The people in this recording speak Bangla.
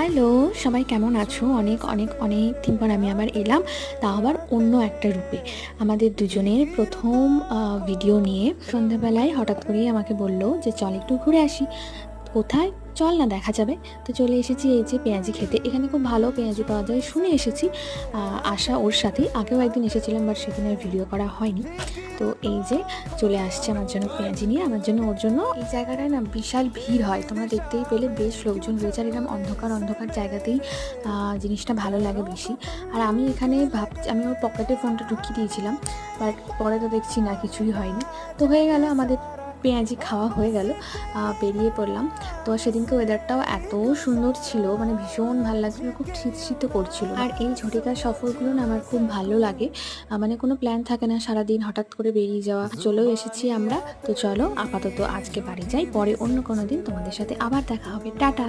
হ্যালো, সবাই কেমন আছো? অনেক অনেক অনেক দিন পর আমি আবার এলাম, তা আবার অন্য একটা রূপে। আমাদের দুজনের প্রথম ভিডিও নিয়ে সন্ধ্যাবেলায় হঠাৎ করেই আমাকে বলল যে চল একটু ঘুরে আসি। কোথায়? চল না দেখা যাবে। তো চলে এসেছি এই যে পেঁয়াজি খেতে। এখানে খুব ভালো পেঁয়াজি পাওয়া যায় শুনে এসেছি। আশা ওর সাথেই আগেও একদিন এসেছিলাম, বাট সেদিন আর ভিডিও করা হয়নি। তো এই যে চলে আসছে আমার জন্য পেঁয়াজি নিয়ে, আমার জন্য ওর জন্য। এই জায়গাটায় না বিশাল ভিড় হয়, তোমরা দেখতেই পেলে বেশ লোকজন রয়েছে, আর এরকম অন্ধকার অন্ধকার জায়গাতেই জিনিসটা ভালো লাগে বেশি। আর আমি এখানে ভাবছি, আমি ওর পকেটে ফোনটা ঢুকিয়ে দিয়েছিলাম, বাট পরে তো দেখছি না কিছুই হয়নি। তো হয়ে গেল আমাদের পেঁয়াজি খাওয়া হয়ে গেল, বেরিয়ে পড়লাম। তো সেদিনকে ওয়েদারটাও এত সুন্দর ছিল, মানে ভীষণ ভালো লাগছিল, খুব শীত শীত করছিল। আর এই ঝটিকার সফরগুলো না আমার খুব ভালো লাগে, মানে কোনো প্ল্যান থাকে না, সারাদিন হঠাৎ করে বেরিয়ে যাওয়া। চলেও এসেছি আমরা, তো চলো আপাতত আজকে বাড়ি যাই, পরে অন্য কোনো দিন তোমাদের সাথে আবার দেখা হবে। টাটা।